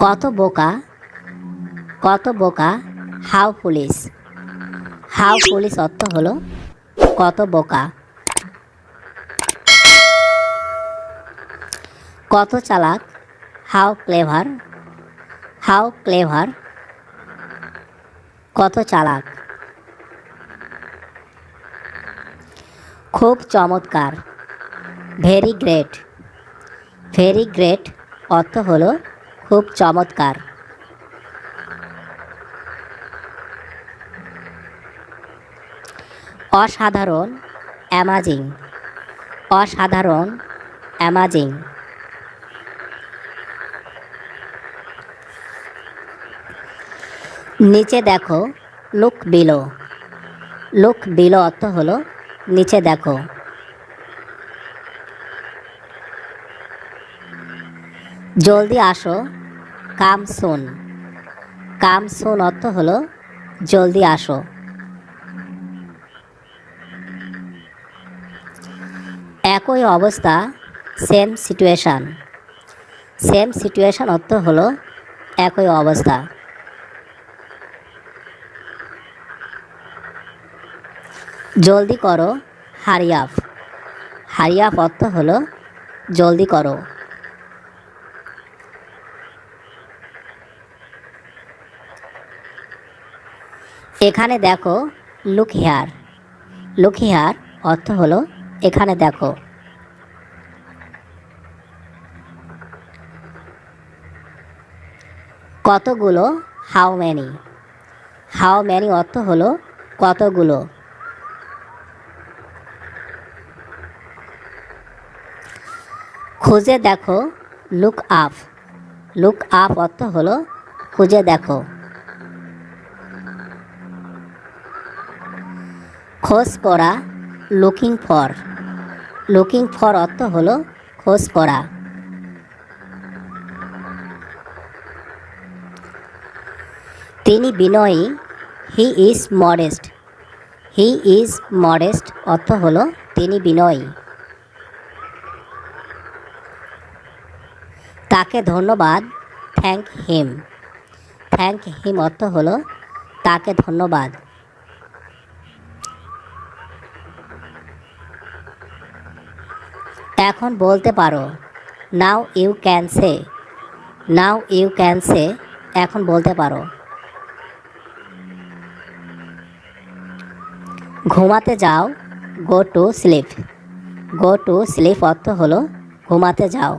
কত বোকা, কত বোকা, হাউ পুলিশ। হাউ পুলিশ অর্থ হলো কত বোকা। কত চালাক, হাউ ক্লেভার। হাউ ক্লেভার, কত চালাক। খুব চমৎকার, ভেরি গ্রেট। ভেরি গ্রেট অর্থ হলো খুব চমৎকার। অসাধারণ, অ্যামাজিং। অসাধারণ, অ্যামাজিং। নিচে দেখো, লুক বিলো। লুক বিলো অর্থ হলো নিচে দেখো। জলদি আসো, কাম সুন। কাম সুন অর্থ হলো জলদি আসো। একই অবস্থা, সেম সিচুয়েশান। সেম সিচুয়েশান অর্থ হলো একই অবস্থা। জলদি করো, হারি আপ। হারি আপ অর্থ হলো জলদি করো। এখানে দেখো, লুক হেয়ার। লুক হেয়ার অর্থ হলো এখানে দেখো। কতগুলো, হাউ ম্যানি। হাউ ম্যানি অর্থ হলো কতগুলো। খুঁজে দেখো, লুক আপ। লুক আপ অর্থ হলো খুঁজে দেখো। খোঁজ করা, লুকিং ফর। লুকিং ফর অর্থ হলো খোঁজ করা। তিনি বিনয়ী, he is modest. He is modest অর্থ হলো তিনি বিনয়ী। তাকে ধন্যবাদ, থ্যাংক হিম। থ্যাংক হিম অর্থ হলো তাকে ধন্যবাদ। এখন বলতে পারো, now you can say. Now you can say, এখন বলতে পারো। ঘুমাতে যাও, go to sleep. Go to sleep অর্থ হলো ঘুমাতে যাও।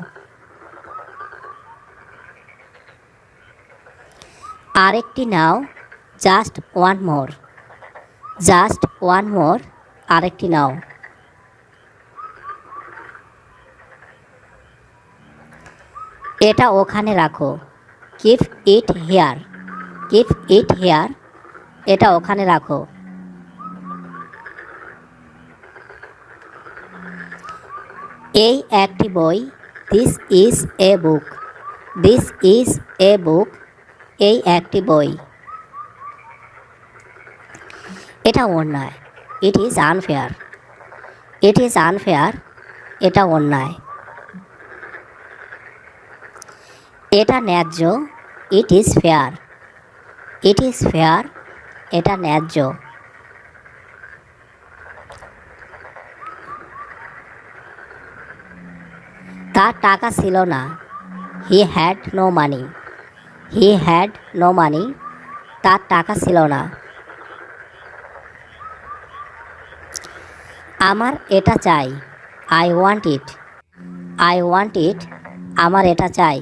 আরেকটি নাও, just one more. Just one more, আরেকটি নাও। এটা ওখানে রাখো, keep it here. Keep it here, এটা ওখানে রাখো। এই একটি বই, this is a book. This is a book, এই একটি বই। এটা অন্যায়, it is unfair. It is unfair, এটা অন্যায়। এটা ন্যায্য, it is fair. It is fair, এটা ন্যায্য। তার টাকা ছিল না, he had no money. He had no money, তার টাকা ছিল না। আমার এটা চাই, I want it. I want it, আমার এটা চাই।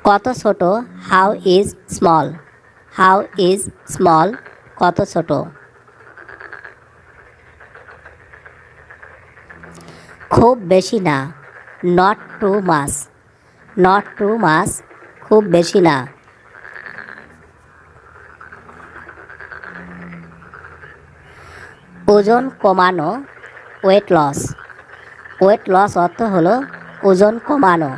কত ছোট, how is small. How is small, কত ছোট। খুব বেশি না, not too much. Not too much, খুব বেশি না। ওজন কমানো, ওয়েট লস। ওয়েট লস অর্থ হলো ওজন কমানো।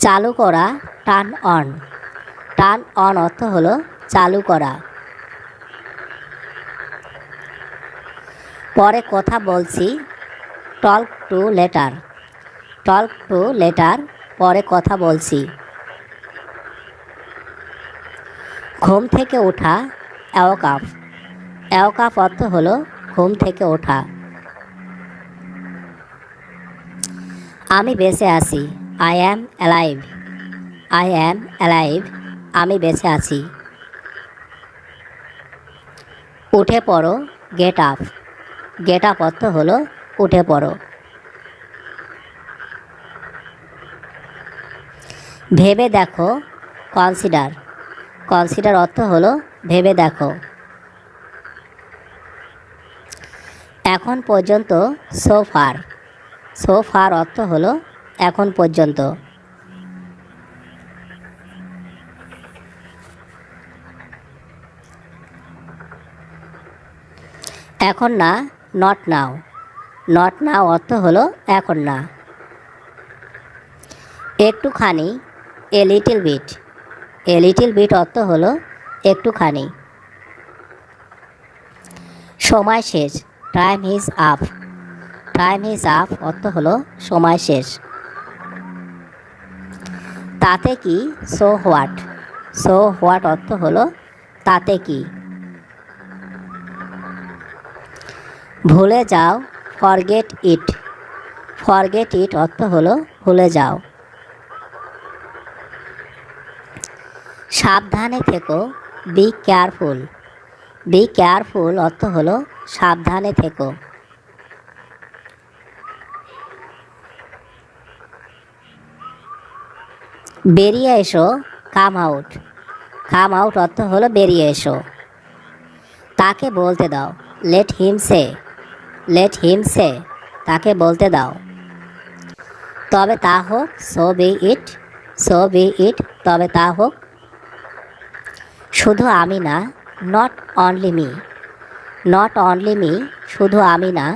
চালু করা, টার্ন অন। টার্ন অন অর্থ হলো চালু করা। পরে কথা বলছি, talk to letter, talk to letter, পরে কথা বলছি। ঘুম থেকে ওঠা, অ্যাওক আপ, অ্যাওক আপ অর্থ হলো ঘুম থেকে ওঠা। আমি বেঁচে আছি, I am alive, I am alive, আমি বেঁচে আছি। উঠে পড়ো, গেট আপ, গেট আপ অর্থ হলো উঠে পড়ো। ভেবে দেখো, কনসিডার, কনসিডার অর্থ হলো ভেবে দেখো। এখন পর্যন্ত, সো ফার, সো ফার অর্থ হলো এখন পর্যন্ত। এখন না, নট নাও, নট নাও অর্থ হলো এখন না। একটুখানি, a little bit, a little bit অর্থ হলো একটুখানি। সময় শেষ, time is up, time is up অর্থ হলো সময় শেষ। তাতে কি, সো হোয়াট, সো হোয়াট অর্থ হলো তাতে কি। ভুলে যাও, ফরগেট ইট, ফরগেট ইট অর্থ হলো ভুলে যাও। সাবধানে থেকো, বি কেয়ারফুল, বি কেয়ারফুল অর্থ হলো সাবধানে থেকো। বেরিয়ে এসো, কাম আউট, কাম আউট অর্থ হলো বেরিয়ে এসো। তাকে বলতে দাও, লেট হিম সে, লেট হিম সে, তাকে বলতে দাও। তবে তা হোক, সো বি ইট, সো বি ইট, তবে তা হোক। শুধু আমি না, not only me, not only me, শুধু আমি না,